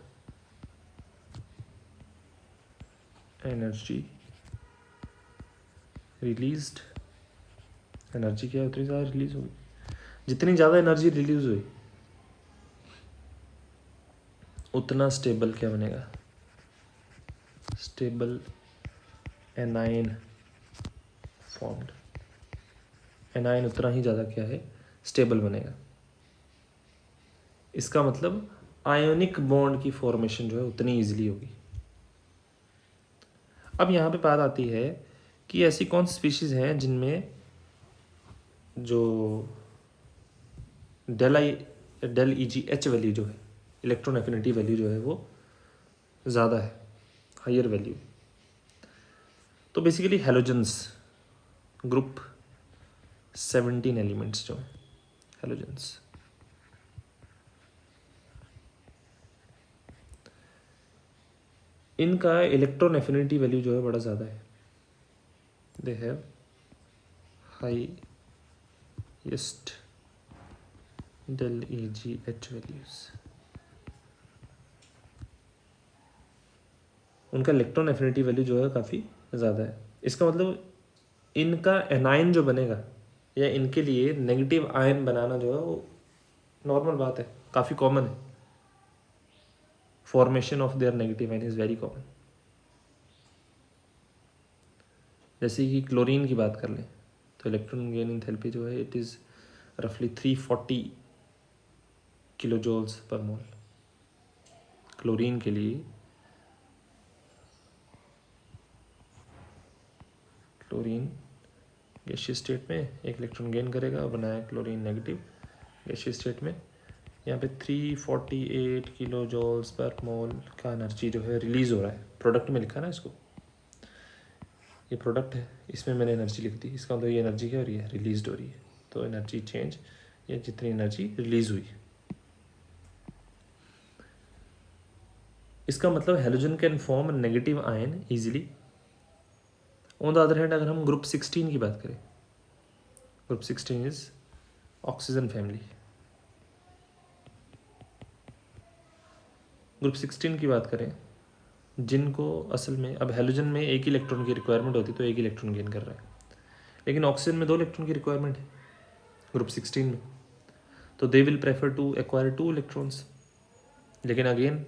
energy released, energy क्या उतनी ज़्यादा रिलीज होगी, जितनी ज़्यादा एनर्जी रिलीज हुई उतना स्टेबल क्या बनेगा, स्टेबल एनाइन फॉर्म्ड, एनाइन उतना ही ज़्यादा क्या है, स्टेबल बनेगा। इसका मतलब आयोनिक बॉन्ड की फॉर्मेशन जो है उतनी ईजिली होगी। अब यहाँ पे बात आती है कि ऐसी कौन सी स्पीशीज़ हैं जिनमें जो del E G H value जो है, इलेक्ट्रॉन एफिनिटी वैल्यू जो है वो ज़्यादा है, हायर वैल्यू। तो बेसिकली हेलोजन्स, ग्रुप 17 एलिमेंट्स जो हैं हेलोजन्स, इनका इलेक्ट्रॉन एफिनिटी वैल्यू जो है बड़ा ज़्यादा है। They have highest del E G H values, उनका इलेक्ट्रॉन एफिनिटी वैल्यू जो है काफ़ी ज़्यादा है। इसका मतलब इनका एनाइन जो बनेगा या इनके लिए नेगेटिव आयन बनाना जो है वो नॉर्मल बात है, काफ़ी कॉमन है। Formation of their negative ion is very common. जैसे कि क्लोरीन की बात कर लें तो इलेक्ट्रॉन गेन एंथैल्पी जो है इट इज़ रफली 340 किलो जूल्स पर मोल। क्लोरीन के लिए क्लोरीन गैसियस स्टेट में एक इलेक्ट्रॉन गेन करेगा और बनाया क्लोरीन नेगेटिव गैसियस स्टेट में। यहाँ पे 348 किलो जूल्स पर मोल का एनर्जी जो है रिलीज़ हो रहा है। प्रोडक्ट में लिखा ना इसको, ये प्रोडक्ट है, इसमें मैंने एनर्जी लिख दी, इसका मतलब ये एनर्जी क्या हो रही है, रिलीज हो रही है। तो एनर्जी चेंज, ये जितनी एनर्जी रिलीज हुई, इसका मतलब halogen can form negative ion easily. On the other hand अगर हम ग्रुप 16 की बात करें, group 16 is oxygen family. Group 16 की बात करें जिनको असल में अब हेलोजन में एक ही इलेक्ट्रॉन की रिक्वायरमेंट होती तो एक ही इलेक्ट्रॉन गेन कर रहा है, लेकिन ऑक्सीजन में 2 इलेक्ट्रॉन की रिक्वायरमेंट है ग्रुप 16 में, तो they will prefer to acquire 2 electrons. लेकिन अगेन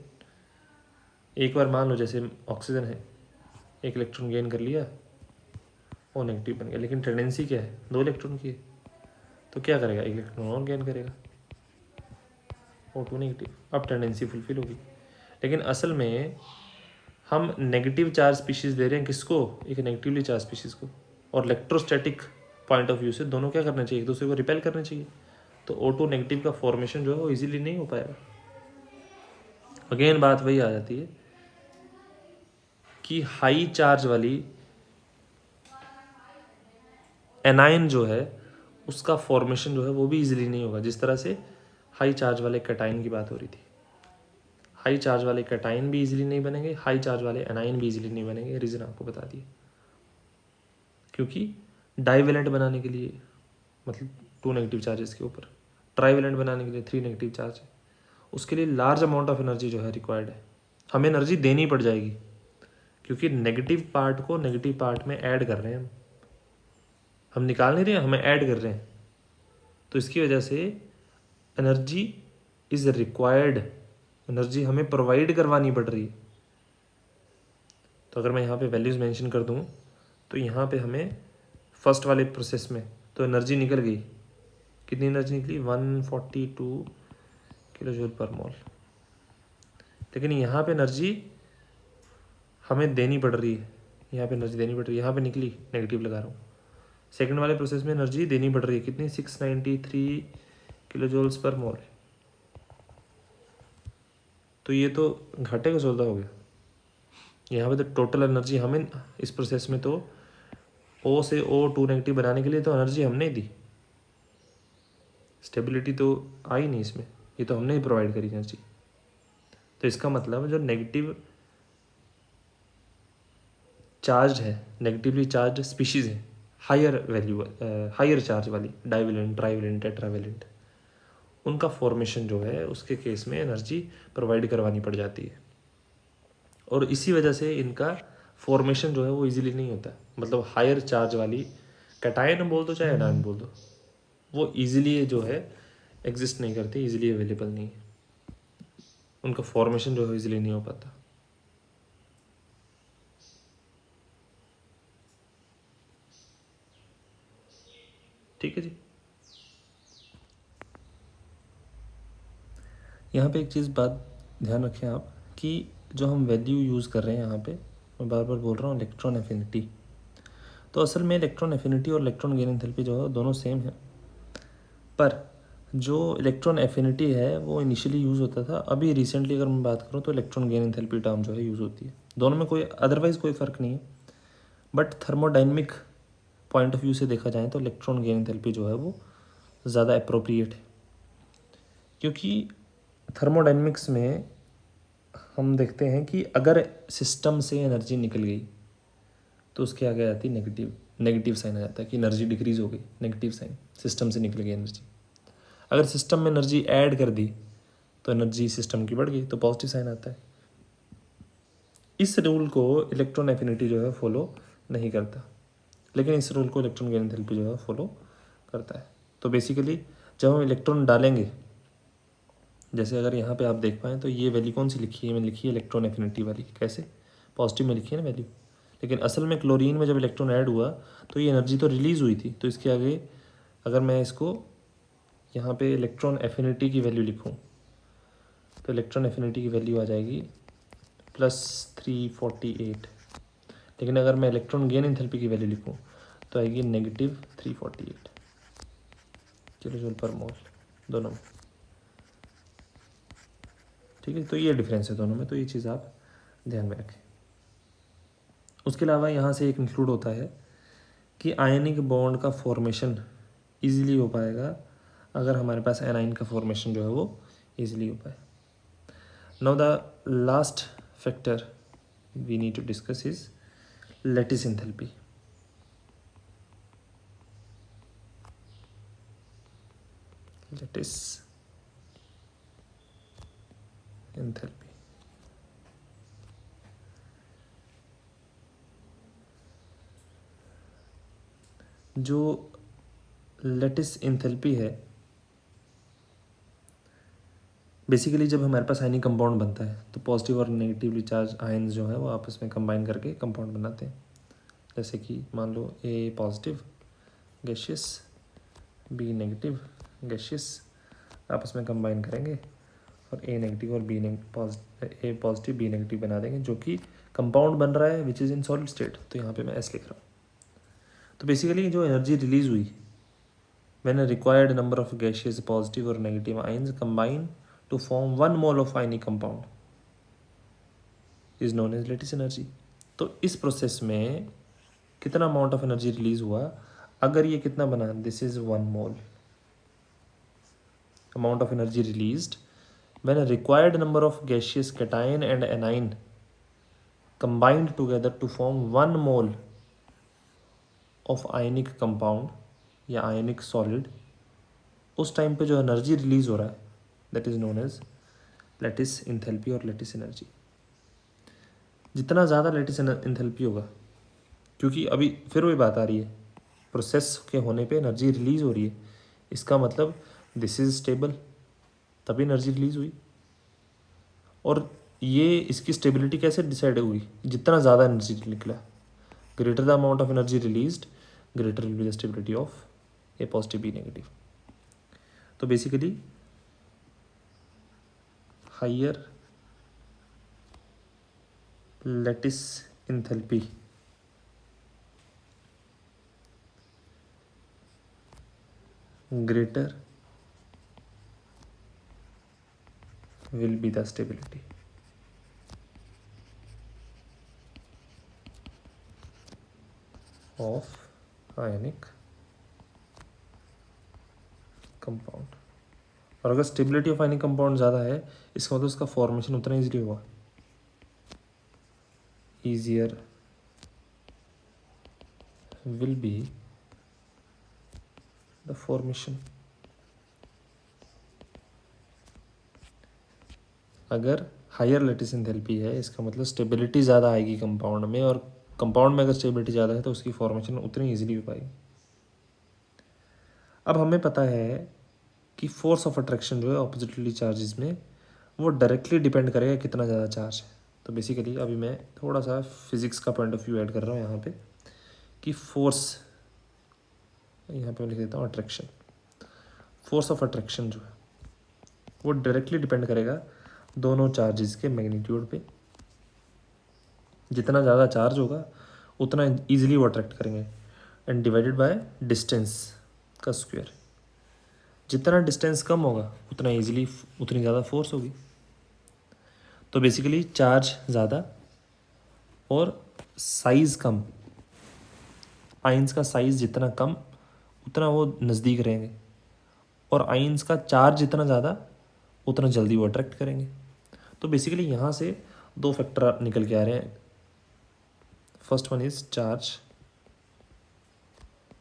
एक बार मान लो जैसे ऑक्सीजन है, एक इलेक्ट्रॉन गेन कर लिया वो नेगेटिव बन गया, लेकिन टेंडेंसी क्या है, 2 इलेक्ट्रॉन की है, तो क्या करेगा, एक इलेक्ट्रॉन और गेन करेगा, O2 नेगेटिव। अब टेंडेंसी फुलफिल होगी। लेकिन असल में हम नेगेटिव चार्ज स्पीशीज़ दे रहे हैं किसको, एक नेगेटिवली चार्ज स्पीशीज़ को, और इलेक्ट्रोस्टैटिक पॉइंट ऑफ व्यू से दोनों क्या करना चाहिए, एक दूसरे को रिपेल करना चाहिए। तो O2 नेगेटिव का फॉर्मेशन जो है वो इजीली नहीं हो पाएगा। अगेन बात वही आ जाती है कि हाई चार्ज वाली एनाइन जो है उसका फॉर्मेशन जो है वो भी इजीली नहीं होगा, जिस तरह से हाई चार्ज वाले कैटाइन की बात हो रही थी। हाई चार्ज वाले कैटाइन भी इजीली नहीं बनेंगे, हाई चार्ज वाले एनाइन भी इजीली नहीं बनेंगे। रीज़न आपको बता दिए, क्योंकि डाइवेलेंट बनाने के लिए मतलब 2 नेगेटिव चार्जेस के ऊपर, ट्राइवेलेंट बनाने के लिए 3 नेगेटिव चार्ज है, उसके लिए लार्ज अमाउंट ऑफ एनर्जी जो है रिक्वायर्ड है, हमें एनर्जी देनी पड़ जाएगी, क्योंकि नेगेटिव पार्ट को नेगेटिव पार्ट में ऐड कर रहे हैं हम निकाल नहीं रहे हैं, हमें ऐड कर रहे हैं। तो इसकी वजह से एनर्जी इज रिक्वायर्ड, एनर्जी हमें प्रोवाइड करवानी पड़ रही है। तो अगर मैं यहाँ पे वैल्यूज़ मेंशन कर दूँ तो यहाँ पे हमें फर्स्ट वाले प्रोसेस में तो एनर्जी निकल गई, कितनी एनर्जी निकली, 142 किलो जूल पर मोल। लेकिन यहाँ पे एनर्जी हमें देनी पड़ रही है, यहाँ पे एनर्जी देनी पड़ रही है, यहाँ पे निकली, नेगेटिव लगा रहा हूँ। सेकंड वाले प्रोसेस में एनर्जी देनी पड़ रही है, कितनी, 693 किलो जूल्स पर मोल। तो ये तो घाटे का सौदा हो गया। यहाँ पे तो टोटल एनर्जी हमें इस प्रोसेस में तो O से O2 नेगेटिव बनाने के लिए तो एनर्जी हमने दी, स्टेबिलिटी तो आई नहीं इसमें, ये तो हमने ही प्रोवाइड करी एनर्जी। तो इसका मतलब जो नेगेटिव चार्ज है, नेगेटिवली चार्ज स्पीशीज़ है, हायर वैल्यू हायर चार्ज वाली, डाइवेलेंट, ट्राइवेलेंट, टेट्रावेलेंट, उनका फॉर्मेशन जो है उसके केस में एनर्जी प्रोवाइड करवानी पड़ जाती है, और इसी वजह से इनका फॉर्मेशन जो है वो इजीली नहीं होता। मतलब हायर चार्ज वाली कैटायन बोल दो चाहे एनायन बोल दो, वो ईजिली जो है एग्जिस्ट नहीं करते, ईजिली अवेलेबल नहीं है, उनका फॉर्मेशन जो है ईजिली नहीं हो पाता। ठीक है जी। यहाँ पे एक चीज़ बात ध्यान रखें आप कि जो हम वैल्यू यूज़ कर रहे हैं यहाँ पे, मैं बार बार बोल रहा हूँ इलेक्ट्रॉन एफिनिटी, तो असल में इलेक्ट्रॉन एफिनिटी और इलेक्ट्रॉन गेन एंथैल्पी जो है दोनों सेम है, पर जो इलेक्ट्रॉन एफिनिटी है वो इनिशियली यूज़ होता था, अभी रिसेंटली अगर मैं बात करूँ तो इलेक्ट्रॉन गेन एंथैल्पी टर्म जो है यूज़ होती है। दोनों में कोई अदरवाइज़ कोई फ़र्क नहीं है, but thermodynamic point of view से देखा जाए तो इलेक्ट्रॉन गेन एंथैल्पी जो है वो ज़्यादा अप्रोप्रिएट है, क्योंकि थर्मोडाइनमिक्स में हम देखते हैं कि अगर सिस्टम से एनर्जी निकल गई तो उसके आगे आती नेगेटिव, नेगेटिव साइन आ जाता है कि एनर्जी डिक्रीज हो गई, नेगेटिव साइन, सिस्टम से निकल गई एनर्जी। अगर सिस्टम में एनर्जी ऐड कर दी तो एनर्जी सिस्टम की बढ़ गई, तो पॉजिटिव साइन आता है। इस रूल को इलेक्ट्रॉन एफिनिटी जो है फॉलो नहीं करता, लेकिन इस रूल को इलेक्ट्रॉन गेन एंथैल्पी जो है फॉलो करता है। तो बेसिकली जब हम इलेक्ट्रॉन डालेंगे, जैसे अगर यहाँ पे आप देख पाएँ तो ये वैल्यू कौन सी लिखी है, मैंने लिखी है इलेक्ट्रॉन एफिनिटी वाली, कैसे पॉजिटिव में लिखी है ना वैल्यू, लेकिन असल में क्लोरीन में जब इलेक्ट्रॉन ऐड हुआ तो ये एनर्जी तो रिलीज़ हुई थी, तो इसके आगे अगर मैं इसको यहाँ पे इलेक्ट्रॉन एफिनिटी की वैल्यू लिखूँ तो इलेक्ट्रॉन एफिनिटी की वैल्यू आ जाएगी +348, लेकिन अगर मैं इलेक्ट्रॉन गेन एंथैल्पी की वैल्यू लिखूँ तो आएगी -348 किलोजूल पर मोल दोनों में। ठीक है, तो ये डिफरेंस है दोनों में, तो ये चीज़ आप ध्यान में रखें। उसके अलावा यहाँ से एक इंक्लूड होता है कि आयनिक बॉन्ड का फॉर्मेशन ईजिली हो पाएगा अगर हमारे पास एनाइन का फॉर्मेशन जो है वो ईजिली हो पाए। Now the last factor we need to discuss is lattice enthalpy. Lattice enthalpy जो लैटिस एंथैल्पी है, बेसिकली जब हमारे पास आयनिक कंपाउंड बनता है तो पॉजिटिव और नेगेटिवली चार्ज आयन्स जो है वो आपस में कंबाइन करके कंपाउंड बनाते हैं। जैसे कि मान लो A positive gaseous, B negative gaseous, आपस में कंबाइन करेंगे और ए नेगेटिव और ए पॉजिटिव बी नेगेटिव बना देंगे, जो कि कंपाउंड बन रहा है which is in solid state, तो यहाँ पे मैं एस लिख रहा हूँ। तो बेसिकली जो एनर्जी रिलीज हुई when a required number of gaseous positive और negative ions combine to form 1 mole of ionic compound is known as lattice energy. तो इस प्रोसेस में कितना अमाउंट ऑफ एनर्जी रिलीज हुआ, अगर ये कितना बना, this is 1 mole amount of energy released when a required number of gaseous cation and anion combined together to form 1 mole of ionic compound या ionic solid, उस time पे जो energy release हो रहा है that is known as lattice enthalpy और lattice energy. जितना ज़्यादा लैटिस एंथैल्पी होगा, क्योंकि अभी फिर वही बात आ रही है, प्रोसेस के होने पे एनर्जी रिलीज हो रही है, इसका मतलब दिस इज स्टेबल, तभी एनर्जी रिलीज हुई। और ये इसकी स्टेबिलिटी कैसे डिसाइड हुई, जितना ज़्यादा एनर्जी निकला, greater the amount of energy released greater will be the stability of A positive B negative. तो basically higher lattice enthalpy greater will be the stability of ionic compound। और अगर stability of ionic compound ज़्यादा है, इसका मतलब उसका formation उतना easily होगा, easier will be the formation. अगर हायर लैटिस एंथैल्पी है, इसका मतलब स्टेबिलिटी ज़्यादा आएगी कंपाउंड में, और कंपाउंड में अगर स्टेबिलिटी ज़्यादा है तो उसकी फॉर्मेशन उतनी ईजिली हो पाएगी। अब हमें पता है कि फोर्स ऑफ अट्रैक्शन जो है ऑपोजिटली चार्जेस में वो डायरेक्टली डिपेंड करेगा कितना ज़्यादा चार्ज है। तो बेसिकली अभी मैं थोड़ा सा फिजिक्स का पॉइंट ऑफ व्यू ऐड कर रहा हूँ यहाँ पे कि फोर्स, यहाँ पे मैं लिख देता हूँ अट्रैक्शन। फोर्स ऑफ अट्रैक्शन जो है वो डायरेक्टली डिपेंड करेगा दोनों चार्जेस के मैग्नीट्यूड पे। जितना ज़्यादा चार्ज होगा उतना ईजिली वो अट्रैक्ट करेंगे, एंड डिवाइडेड बाय डिस्टेंस का स्क्वायर। जितना डिस्टेंस कम होगा उतना ईजिली उतनी ज़्यादा फोर्स होगी। तो बेसिकली चार्ज ज़्यादा और साइज़ कम, आइंस का साइज़ जितना कम उतना वो नज़दीक रहेंगे, और आइंस का चार्ज जितना ज़्यादा उतना जल्दी वो अट्रैक्ट करेंगे। तो बेसिकली यहाँ से दो फैक्टर निकल के आ रहे हैं। First one is charge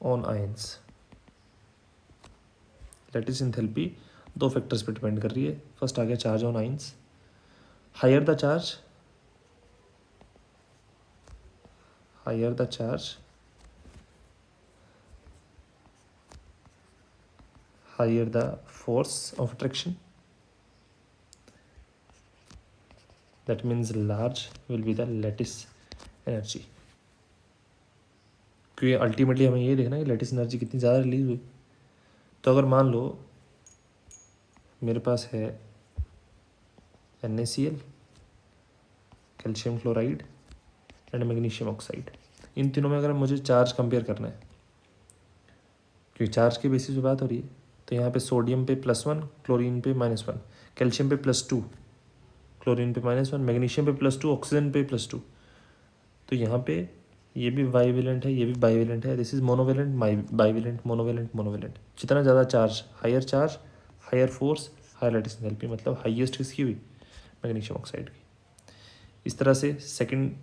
on ions, lattice enthalpy दो फैक्टर्स पे डिपेंड कर रही है। फर्स्ट आ गया charge on ions, higher the charge higher the force of attraction, that means large will be the lattice energy। क्योंकि अल्टीमेटली हमें ये देखना है कि लैटिस एनर्जी कितनी ज़्यादा रिलीज हुई। तो अगर मान लो मेरे पास है NaCl, calcium chloride and magnesium oxide, इन तीनों में अगर मुझे चार्ज कंपेयर करना है, क्योंकि चार्ज के बेसिस पे बात हो रही है, तो यहाँ पे सोडियम पे +1, क्लोरीन पे -1, कैल्शियम पे +2, क्लोरीन पे -1, मैग्नीशियम पे +2, ऑक्सीजन पे +2। तो यहाँ पे ये भी बाईवेलेंट है, ये भी बाईवेलेंट है। This is monovalent, bivalent, monovalent, monovalent. जितना ज़्यादा charge, higher force, higher lattice enthalpy, मतलब हाईएस्ट किसकी हुई? मैग्नीशियम ऑक्साइड की। इस तरह से सेकंड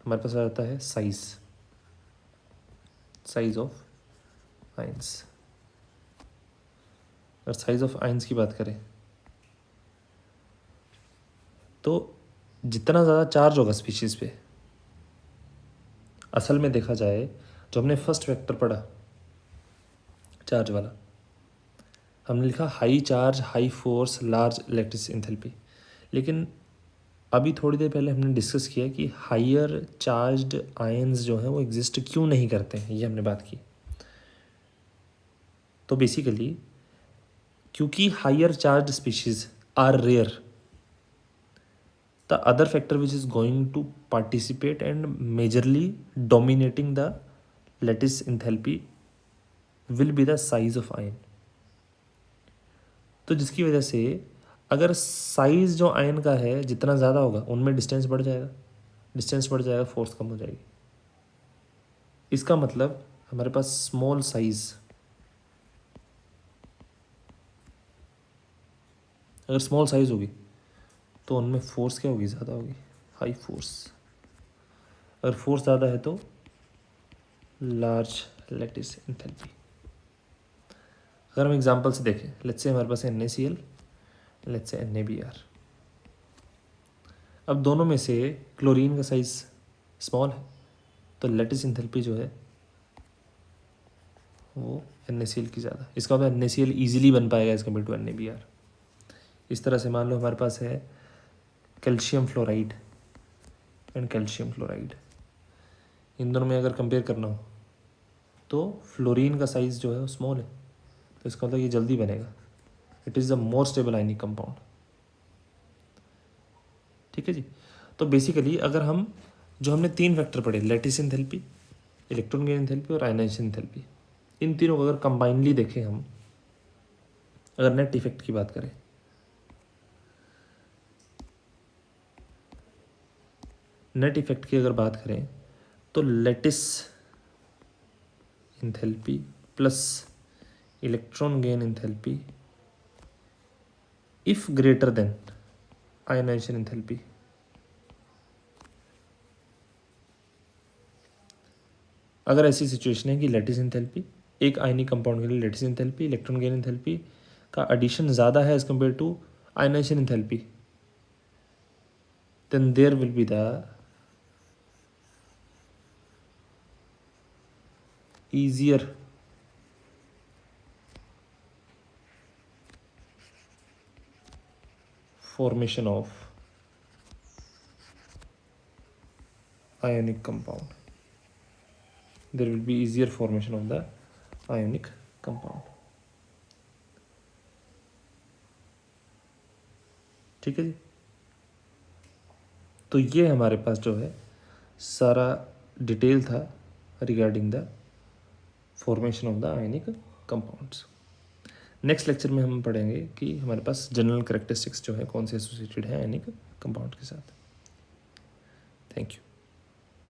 हमारे पास आ जाता है साइज ऑफ आयंस। अगर साइज ऑफ आयंस की बात करें तो जितना ज़्यादा चार्ज होगा स्पीशीज़ पे, असल में देखा जाए जो हमने फर्स्ट वेक्टर पढ़ा चार्ज वाला, हमने लिखा high charge, high force, large lattice enthalpy. लेकिन अभी थोड़ी देर पहले हमने डिस्कस किया कि हायर चार्ज्ड आयंस जो हैं वो एग्जिस्ट क्यों नहीं करते हैं, ये हमने बात की। तो बेसिकली क्योंकि higher charge species are rare, the other factor which is going to participate and majorly dominating the lattice enthalpy will be the size of ion। तो जिसकी वजह से अगर साइज जो आयन का है जितना ज़्यादा होगा उनमें डिस्टेंस बढ़ जाएगा, फोर्स कम हो जाएगी। इसका मतलब हमारे पास स्मॉल साइज, अगर स्मॉल साइज होगी तो उनमें फोर्स क्या होगी? ज़्यादा होगी, हाई फोर्स। अगर फोर्स ज़्यादा है तो लार्ज लैटिस एंथैल्पी। अगर हम एग्जांपल से देखें, लेट्स से हमारे पास है NaCl, लेट्स से NaBr। अब दोनों में से क्लोरीन का साइज स्मॉल है, तो लैटिस एंथैल्पी जो है वो NaCl की ज़्यादा। इसका मतलब NaCl ईजिली बन पाएगा एज कम्पेयर टू NaBr। इस तरह से मान लो हमारे पास है calcium fluoride and calcium chloride, इन दोनों में अगर कंपेयर करना हो तो फ्लोरीन का साइज़ जो है वो स्मॉल है, तो इसका मतलब ये जल्दी बनेगा। It is the more stable ionic compound. ठीक है जी। तो बेसिकली अगर हम जो हमने तीन फैक्टर पढ़े, lattice enthalpy, electron gain enthalpy और आयनाइजेशन एंथैल्पी, इन तीनों को अगर कंबाइनली देखें हम, अगर नेट इफेक्ट की बात करें, नेट इफेक्ट की अगर बात करें तो lattice enthalpy plus electron gain enthalpy if greater than ionization enthalpy, अगर ऐसी सिचुएशन है कि लैटिस एंथैल्पी, एक आयनिक कंपाउंड के लिए lattice enthalpy, electron gain enthalpy का एडिशन ज़्यादा है as compare to ionization enthalpy, then there will be the easier formation of ionic compound. There will be easier formation of the ionic compound. ठीक है जी। तो ये हमारे पास जो है सारा डिटेल था regarding the formation of the ionic compounds. Next lecture में हम पढ़ेंगे कि हमारे पास जनरल कैरेक्टरिस्टिक्स जो है कौन से एसोसिएटेड है आयनिक कंपाउंड के साथ। Thank you.